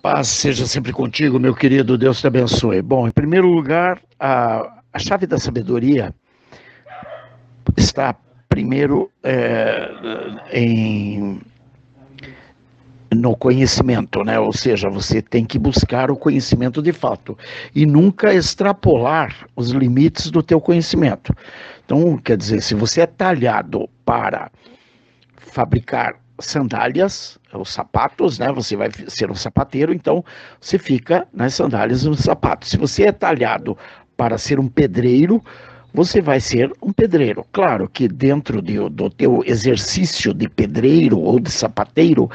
Paz seja sempre contigo, meu querido, Deus te abençoe. Bom, em primeiro lugar, a chave da sabedoria está primeiro no conhecimento, né? Ou seja, você tem que buscar o conhecimento de fato e nunca extrapolar os limites do teu conhecimento. Então, quer dizer, se você é talhado para fabricar sandálias, os sapatos, né? Você vai ser um sapateiro, então você fica nas sandálias e nos sapatos. Se você é talhado para ser um pedreiro, você vai ser um pedreiro. Claro que dentro do teu exercício de pedreiro ou de sapateiro,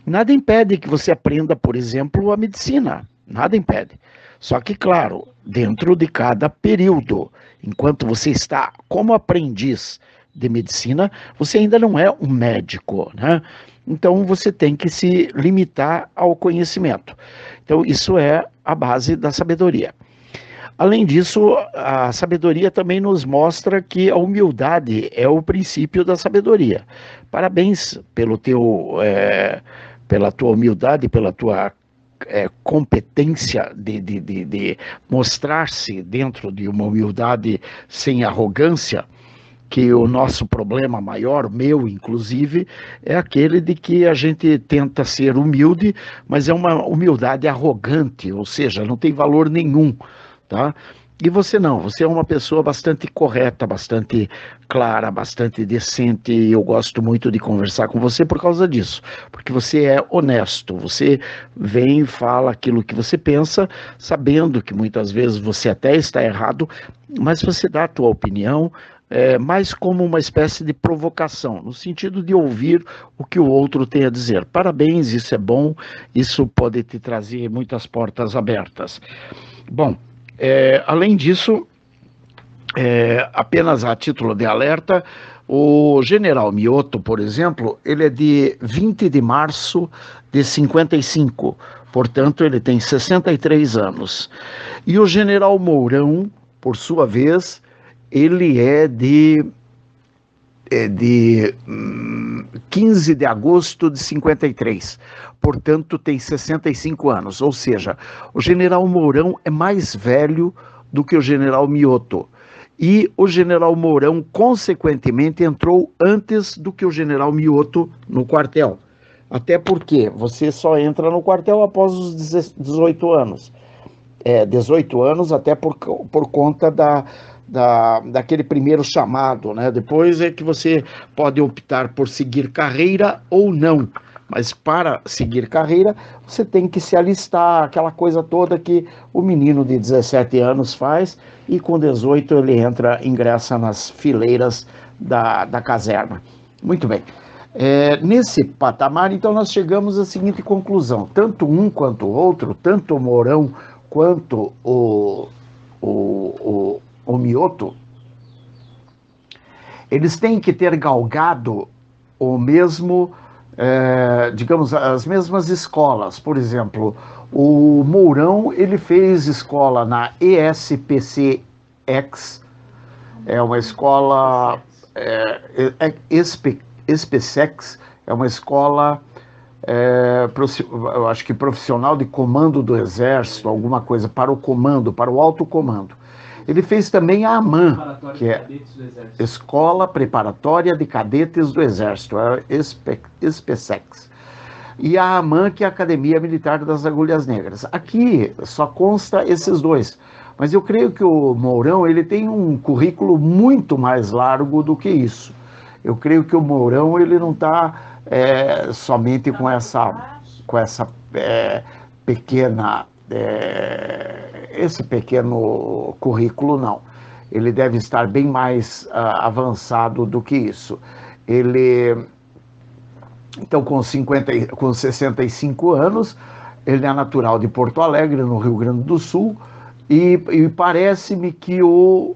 nada impede que você aprenda, por exemplo, a medicina. Nada impede. Só que, claro, dentro de cada período, enquanto você está como aprendiz de medicina, você ainda não é um médico, né? Então você tem que se limitar ao conhecimento. Então isso é a base da sabedoria. Além disso, a sabedoria também nos mostra que a humildade é o princípio da sabedoria. Parabéns pela tua humildade, pela tua competência de mostrar-se dentro de uma humildade sem arrogância, que o nosso problema maior, meu inclusive, é aquele de que a gente tenta ser humilde, mas é uma humildade arrogante, ou seja, não tem valor nenhum, tá? E você não, você é uma pessoa bastante correta, bastante clara, bastante decente, e eu gosto muito de conversar com você por causa disso, porque você é honesto, você vem e fala aquilo que você pensa, sabendo que muitas vezes você até está errado, mas você dá a tua opinião, mais como uma espécie de provocação, no sentido de ouvir o que o outro tem a dizer. Parabéns, isso é bom, isso pode te trazer muitas portas abertas. Bom, além disso, apenas a título de alerta, o general Mioto, por exemplo, ele é de 20 de março de 55, portanto ele tem 63 anos. E o general Mourão, por sua vez, ele é de 15 de agosto de 53, portanto tem 65 anos, ou seja, o general Mourão é mais velho do que o general Mioto. E o general Mourão, consequentemente, entrou antes do que o general Mioto no quartel. Até porque você só entra no quartel após os 18 anos. 18 anos, até por conta daquele primeiro chamado, né? Depois é que você pode optar por seguir carreira ou não. Mas para seguir carreira, você tem que se alistar, aquela coisa toda que o menino de 17 anos faz, e com 18 ele ingressa nas fileiras da caserna. Muito bem. Nesse patamar, então, nós chegamos à seguinte conclusão: tanto um quanto o outro, tanto o Mourão quanto o Mioto, eles têm que ter galgado o mesmo, digamos, as mesmas escolas. Por exemplo, o Mourão, ele fez escola na ESPCX, é uma escola, ESPCX, é uma escola, eu acho que profissional de comando do Exército, alguma coisa, para o comando, para o alto comando. Ele fez também a AMAN, que é Escola Preparatória de Cadetes do Exército, a ESPCX. E a AMAN, que é a Academia Militar das Agulhas Negras. Aqui só consta esses dois, mas eu creio que o Mourão, ele tem um currículo muito mais largo do que isso. Eu creio que o Mourão, ele não está somente com essa pequena, esse pequeno currículo, não. Ele deve estar bem mais avançado do que isso. Ele, então, com 65 anos, ele é natural de Porto Alegre, no Rio Grande do Sul, e parece-me que o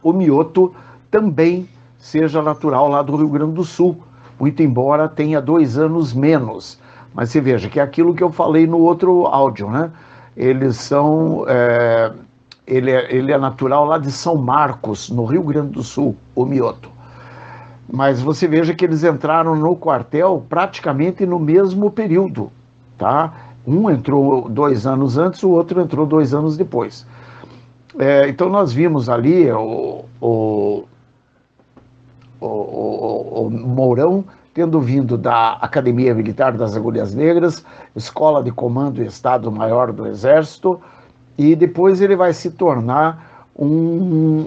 Mioto também seja natural lá do Rio Grande do Sul, muito embora tenha 2 anos menos. Mas você veja que é aquilo que eu falei no outro áudio, né? Eles são... ele é natural lá de São Marcos, no Rio Grande do Sul, o Mioto. Mas você veja que eles entraram no quartel praticamente no mesmo período. tá? Um entrou 2 anos antes, o outro entrou 2 anos depois. Então nós vimos ali o Mourão tendo vindo da Academia Militar das Agulhas Negras, Escola de Comando e Estado-Maior do Exército, e depois ele vai se tornar um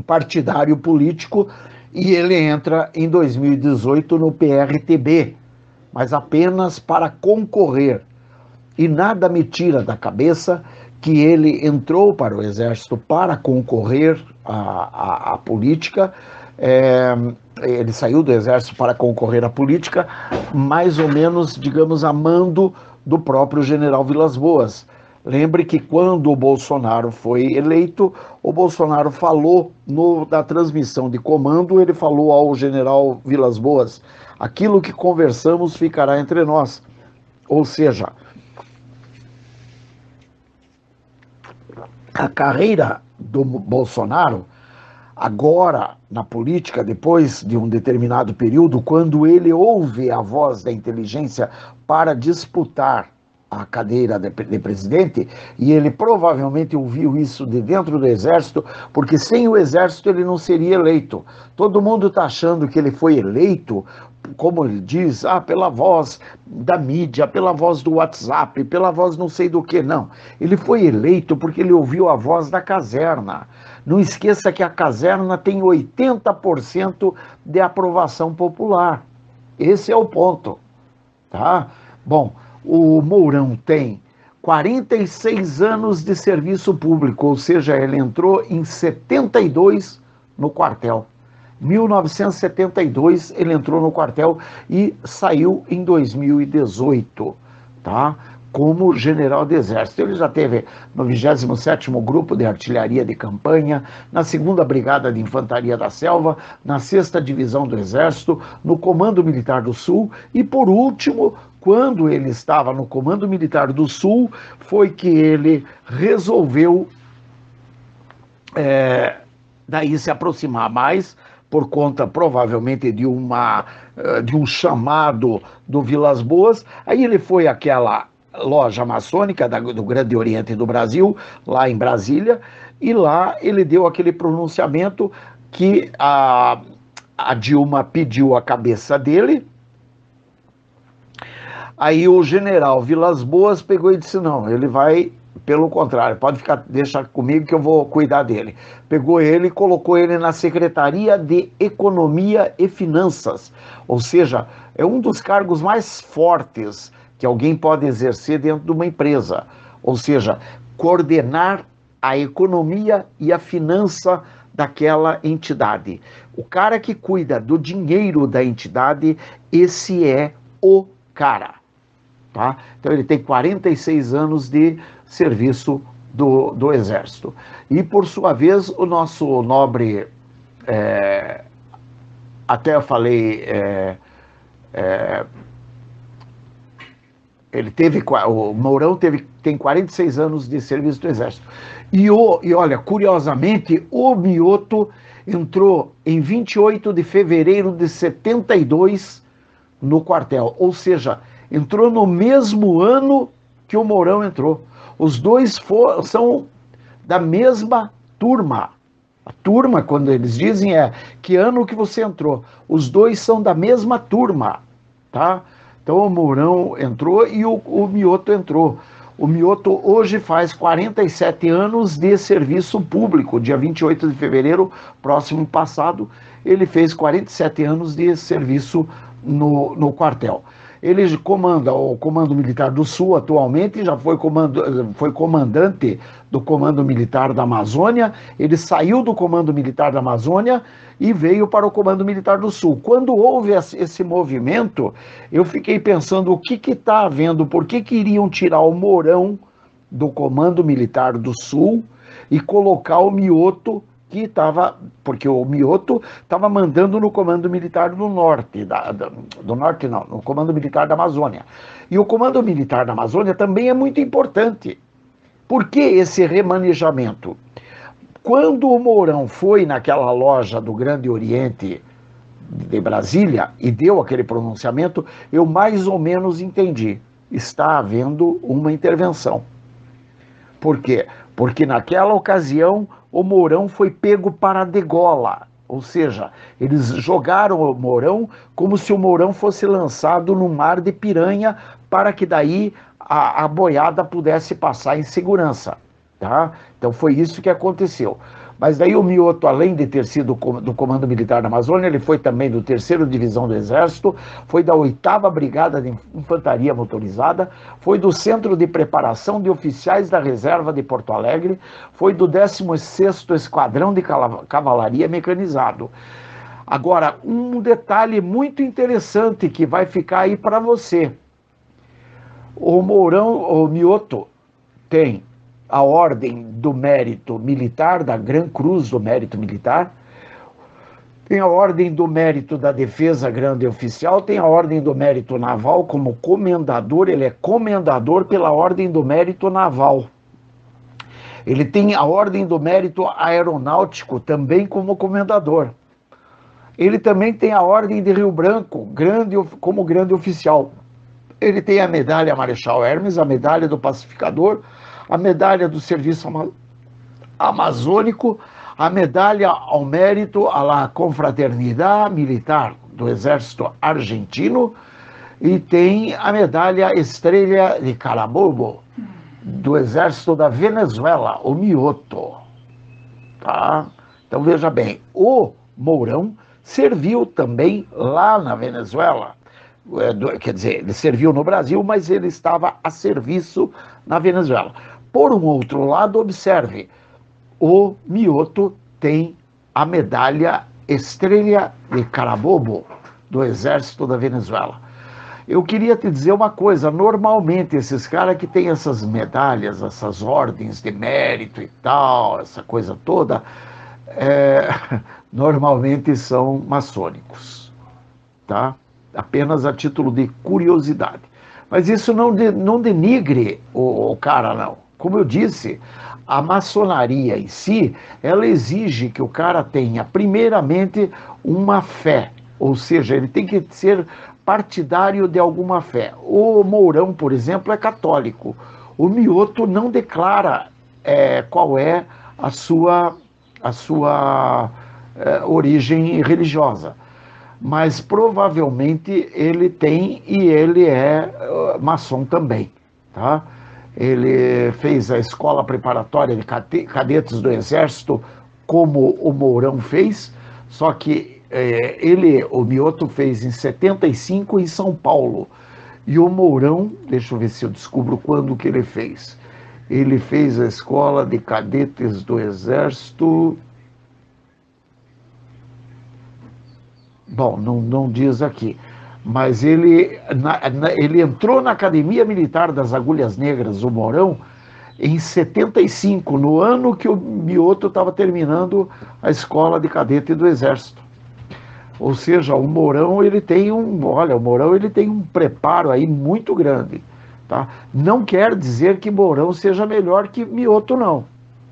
partidário político, e ele entra em 2018 no PRTB, mas apenas para concorrer. E nada me tira da cabeça que ele entrou para o Exército para concorrer à política. Ele saiu do Exército para concorrer à política, mais ou menos, digamos, a mando do próprio general Vilas Boas. Lembre que quando o Bolsonaro foi eleito, o Bolsonaro falou na transmissão de comando, ele falou ao general Vilas Boas: aquilo que conversamos ficará entre nós. Ou seja, a carreira do Bolsonaro, agora na política, depois de um determinado período, quando ele ouve a voz da inteligência para disputar a cadeira de presidente, e ele provavelmente ouviu isso de dentro do Exército, porque sem o Exército ele não seria eleito. Todo mundo está achando que ele foi eleito, como ele diz, pela voz da mídia, pela voz do WhatsApp, pela voz não sei do que. Não, ele foi eleito porque ele ouviu a voz da caserna. Não esqueça que a caserna tem 80% de aprovação popular. Esse é o ponto, tá? Bom, o Mourão tem 46 anos de serviço público, ou seja, ele entrou em 72 no quartel. 1972 ele entrou no quartel e saiu em 2018, tá? Como general de exército. Ele já teve no 27º Grupo de Artilharia de Campanha, na 2ª Brigada de Infantaria da Selva, na 6ª Divisão do Exército, no Comando Militar do Sul e, por último, quando ele estava no Comando Militar do Sul, foi que ele resolveu daí se aproximar mais, por conta provavelmente de um chamado do Vilas Boas. Aí ele foi àquela loja maçônica do Grande Oriente do Brasil, lá em Brasília, e lá ele deu aquele pronunciamento que a Dilma pediu a cabeça dele. Aí o general Vilas Boas pegou e disse: não, ele vai, pelo contrário, pode ficar, deixa comigo que eu vou cuidar dele. Pegou ele e colocou ele na Secretaria de Economia e Finanças, ou seja, é um dos cargos mais fortes que alguém pode exercer dentro de uma empresa, ou seja, coordenar a economia e a finança daquela entidade. O cara que cuida do dinheiro da entidade, esse é o cara. Tá? Então ele tem 46 anos de serviço do Exército. E, por sua vez, o nosso nobre, até eu falei, o Mourão tem 46 anos de serviço do Exército. E olha, curiosamente, o Mioto entrou em 28 de fevereiro de 72 no quartel, ou seja, entrou no mesmo ano que o Mourão entrou. Os dois são da mesma turma. A turma, quando eles dizem, que ano que você entrou. Os dois são da mesma turma, tá? Então o Mourão entrou e o Mioto entrou. O Mioto hoje faz 47 anos de serviço público. Dia 28 de fevereiro, próximo passado, ele fez 47 anos de serviço no quartel. Ele comanda o Comando Militar do Sul atualmente, já foi comandante do Comando Militar da Amazônia. Ele saiu do Comando Militar da Amazônia e veio para o Comando Militar do Sul. Quando houve esse movimento, eu fiquei pensando o que está havendo, por que iriam tirar o Mourão do Comando Militar do Sul e colocar o Mioto, que estava, porque o Mioto estava mandando no Comando Militar do Norte, no Comando Militar da Amazônia. E o Comando Militar da Amazônia também é muito importante. Por que esse remanejamento? Quando o Mourão foi naquela loja do Grande Oriente de Brasília e deu aquele pronunciamento, eu mais ou menos entendi. Está havendo uma intervenção. Por quê? Porque naquela ocasião o Mourão foi pego para a degola. Ou seja, eles jogaram o Mourão como se o Mourão fosse lançado no mar de piranha para que daí a boiada pudesse passar em segurança. Tá? Então foi isso que aconteceu. Mas daí o Mioto, além de ter sido do Comando Militar da Amazônia, ele foi também do 3ª Divisão do Exército, foi da 8ª Brigada de Infantaria Motorizada, foi do Centro de Preparação de Oficiais da Reserva de Porto Alegre, foi do 16º Esquadrão de Cavalaria Mecanizado. Agora, um detalhe muito interessante que vai ficar aí para você. O Mourão, o Mioto, tem a Ordem do Mérito Militar, da Gran Cruz do Mérito Militar, tem a Ordem do Mérito da Defesa Grande Oficial, tem a Ordem do Mérito Naval como comendador, ele é comendador pela Ordem do Mérito Naval. Ele tem a Ordem do Mérito Aeronáutico também como comendador. Ele também tem a Ordem de Rio Branco como grande oficial. Ele tem a Medalha Marechal Hermes, a Medalha do Pacificador, a Medalha do Serviço Amazônico, a Medalha ao Mérito à la Confraternidade Militar do Exército Argentino e tem a Medalha Estrela de Carabobo do Exército da Venezuela, o Mioto. Tá? Então veja bem, o Mourão serviu também lá na Venezuela. Quer dizer, ele serviu no Brasil, mas ele estava a serviço na Venezuela. Por um outro lado, observe, o Mioto tem a Medalha Estrela de Carabobo do Exército da Venezuela. Eu queria te dizer uma coisa, normalmente esses caras que têm essas medalhas, essas ordens de mérito e tal, essa coisa toda, normalmente são maçônicos, tá? Apenas a título de curiosidade. Mas isso não denigre o cara, não. Como eu disse, a maçonaria em si, ela exige que o cara tenha, primeiramente, uma fé. Ou seja, ele tem que ser partidário de alguma fé. O Mourão, por exemplo, é católico. O Mioto não declara qual é a sua origem religiosa. Mas provavelmente ele tem e ele é maçom também, tá? Ele fez a escola preparatória de cadetes do Exército, como o Mourão fez, só que o Mioto fez em 75 em São Paulo. E o Mourão, deixa eu ver se eu descubro quando que ele fez. Ele fez a escola de cadetes do Exército. Bom, não diz aqui, mas ele entrou na Academia Militar das Agulhas Negras, o Mourão, em 75, no ano que o Mioto estava terminando a escola de cadete do Exército. Ou seja, o Mourão ele tem um preparo aí muito grande, tá? Não quer dizer que Mourão seja melhor que Mioto, não,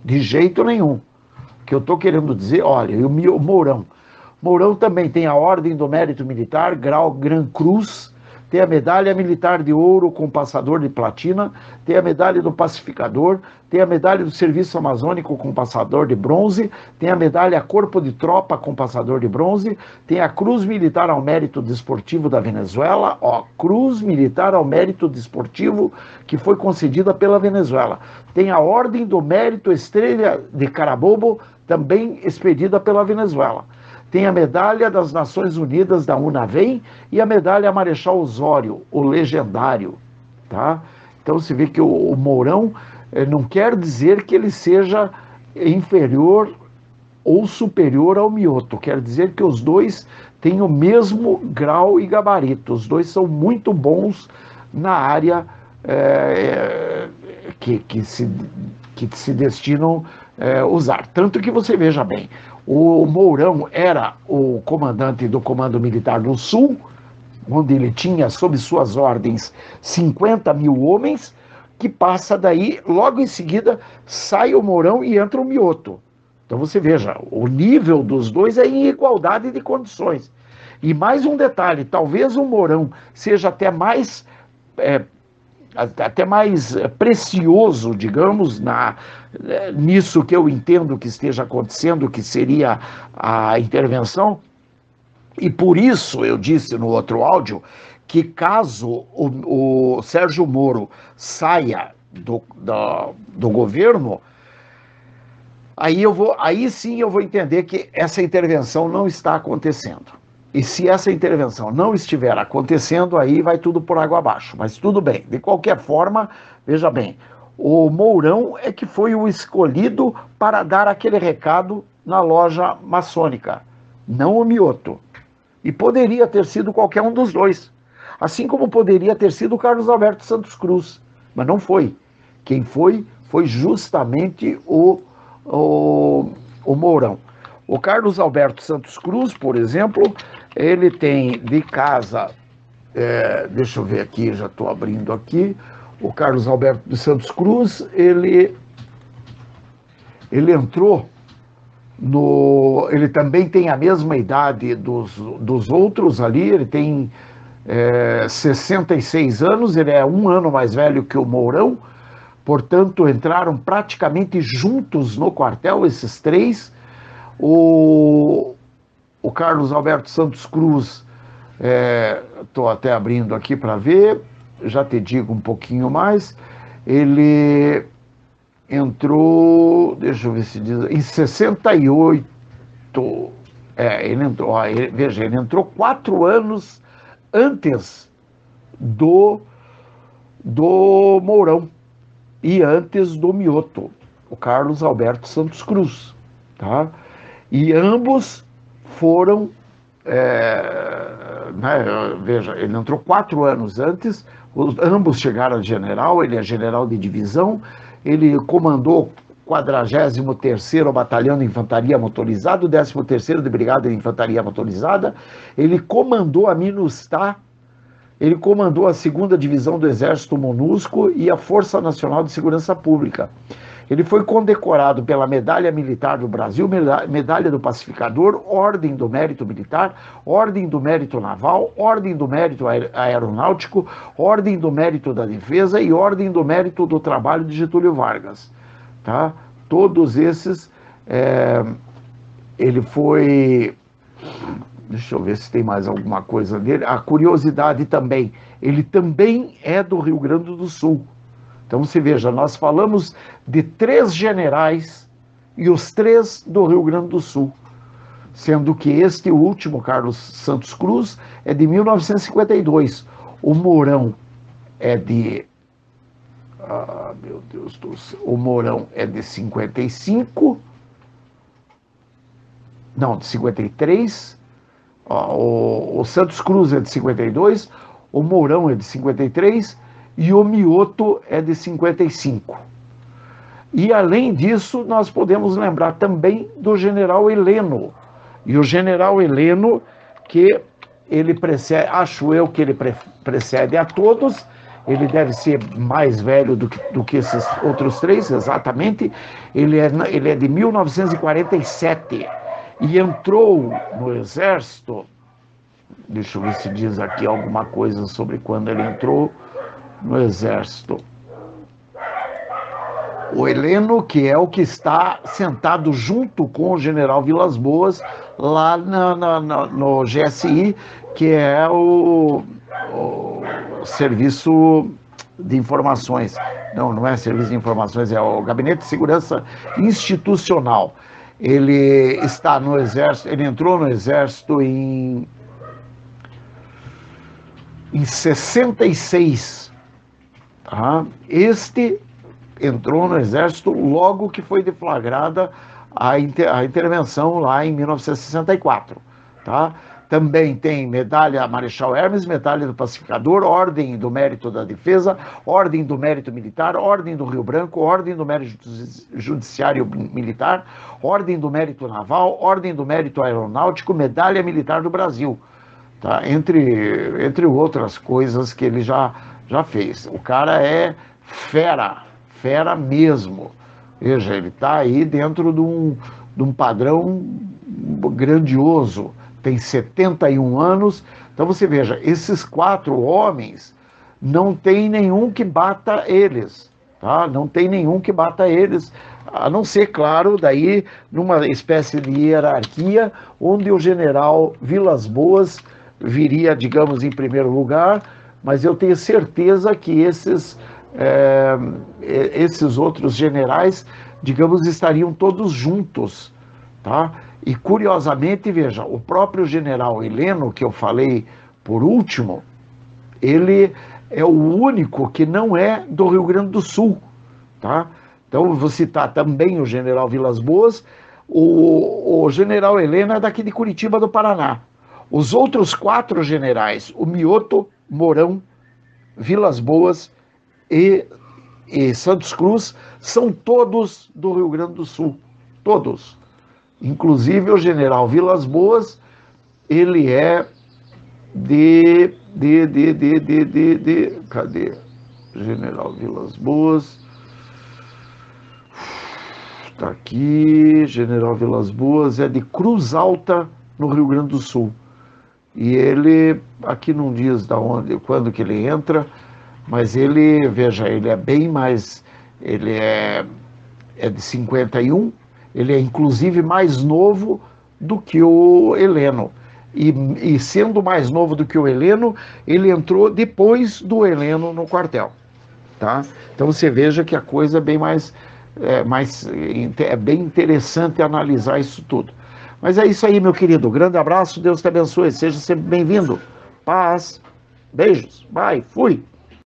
de jeito nenhum. O que eu estou querendo dizer, olha, o Mourão também tem a Ordem do Mérito Militar, grau Gran Cruz, tem a Medalha Militar de Ouro com Passador de Platina, tem a Medalha do Pacificador, tem a Medalha do Serviço Amazônico com Passador de Bronze, tem a Medalha Corpo de Tropa com Passador de Bronze, tem a Cruz Militar ao Mérito Desportivo da Venezuela, Cruz Militar ao Mérito Desportivo que foi concedida pela Venezuela. Tem a Ordem do Mérito Estrela de Carabobo, também expedida pela Venezuela. Tem a Medalha das Nações Unidas da UNAVEM e a Medalha Marechal Osório, o legendário. Tá? Então se vê que o Mourão não quer dizer que ele seja inferior ou superior ao Mioto, quer dizer que os dois têm o mesmo grau e gabarito, os dois são muito bons na área que se destinam a usar. Tanto que você veja bem, o Mourão era o comandante do Comando Militar do Sul, onde ele tinha sob suas ordens 50 mil homens, que passa daí, logo em seguida sai o Mourão e entra o Mioto. Então você veja, o nível dos dois é em igualdade de condições. E mais um detalhe, talvez o Mourão seja até mais precioso, digamos, nisso que eu entendo que esteja acontecendo, que seria a intervenção, e por isso eu disse no outro áudio que caso o Sérgio Moro saia do governo, aí sim eu vou entender que essa intervenção não está acontecendo. E se essa intervenção não estiver acontecendo, aí vai tudo por água abaixo. Mas tudo bem. De qualquer forma, veja bem, o Mourão é que foi o escolhido para dar aquele recado na loja maçônica, não o Mioto. E poderia ter sido qualquer um dos dois. Assim como poderia ter sido o Carlos Alberto Santos Cruz. Mas não foi. Quem foi justamente o Mourão. O Carlos Alberto Santos Cruz, por exemplo, ele tem de casa, deixa eu ver aqui, já estou abrindo aqui, o Carlos Alberto de Santos Cruz, ele entrou ele também tem a mesma idade dos outros ali, ele tem 66 anos, ele é um ano mais velho que o Mourão, portanto entraram praticamente juntos no quartel, esses três. O Carlos Alberto Santos Cruz, estou até abrindo aqui para ver, já te digo um pouquinho mais, ele entrou, deixa eu ver se diz, em 68, ele entrou, veja, ele entrou 4 anos antes do Mourão e antes do Mioto, o Carlos Alberto Santos Cruz, tá? E ambos foram, veja, ele entrou 4 anos antes, ambos chegaram a general, ele é general de divisão, ele comandou o 43º Batalhão de Infantaria Motorizada, o 13º de Brigada de Infantaria Motorizada, ele comandou a MINUSTAH, ele comandou a 2ª Divisão do Exército MONUSCO e a Força Nacional de Segurança Pública. Ele foi condecorado pela Medalha Militar do Brasil, Medalha do Pacificador, Ordem do Mérito Militar, Ordem do Mérito Naval, Ordem do Mérito Aeronáutico, Ordem do Mérito da Defesa e Ordem do Mérito do Trabalho de Getúlio Vargas. Tá? Todos esses, ele foi... Deixa eu ver se tem mais alguma coisa dele. A curiosidade também, ele também é do Rio Grande do Sul. Então, você veja, nós falamos de 3 generais e os 3 do Rio Grande do Sul, sendo que este último, Carlos Santos Cruz, é de 1952. O Mourão é de... meu Deus do céu. O Mourão é de 55. Não, de 53. O Santos Cruz é de 52. O Mourão é de 53. E o Mioto é de 55. E, além disso, nós podemos lembrar também do general Heleno. E o general Heleno, que ele precede, acho eu que ele precede a todos, ele deve ser mais velho do que esses outros 3, exatamente. Ele é de 1947 e entrou no Exército, deixa eu ver se diz aqui alguma coisa sobre quando ele entrou no Exército. O Heleno, que é o que está sentado junto com o general Vilas Boas, lá no GSI, que é o Serviço de Informações. Não é Serviço de Informações, é o Gabinete de Segurança Institucional. Ele está no Exército, ele entrou no Exército em 66. Tá? Este entrou no Exército logo que foi deflagrada a intervenção lá em 1964. Tá? Também tem medalha Marechal Hermes, medalha do Pacificador, Ordem do Mérito da Defesa, Ordem do Mérito Militar, Ordem do Rio Branco, Ordem do Mérito Judiciário Militar, Ordem do Mérito Naval, Ordem do Mérito Aeronáutico, Medalha Militar do Brasil. Tá? Entre outras coisas que ele já fez. O cara é fera mesmo. Veja, ele está aí dentro de um padrão grandioso. tem 71 anos. Então você veja, esses 4 homens, não tem nenhum que bata eles, tá? Não tem nenhum que bata eles, a não ser, claro, daí numa espécie de hierarquia, onde o general Vilas Boas viria, digamos, em primeiro lugar, mas eu tenho certeza que esses outros generais, digamos, estariam todos juntos, tá? E curiosamente, veja, o próprio general Heleno, que eu falei por último, ele é o único que não é do Rio Grande do Sul, tá? Então, vou citar também o general Vilas Boas, o general Heleno é daqui de Curitiba, do Paraná. Os outros 4 generais, o Mioto, Mourão, Vilas Boas e Santos Cruz, são todos do Rio Grande do Sul, todos. Inclusive o general Vilas Boas, ele é cadê? General Vilas Boas. Está aqui, General Vilas Boas é de Cruz Alta, no Rio Grande do Sul. E ele, aqui não diz da onde, quando que ele entra, mas ele, veja, ele é bem mais, ele é de 51, ele é inclusive mais novo do que o Heleno. E sendo mais novo do que o Heleno, ele entrou depois do Heleno no quartel, tá? Então você veja que a coisa é bem é bem interessante analisar isso tudo. Mas é isso aí, meu querido. Grande abraço, Deus te abençoe. Seja sempre bem-vindo. Paz. Beijos. Bye. Fui.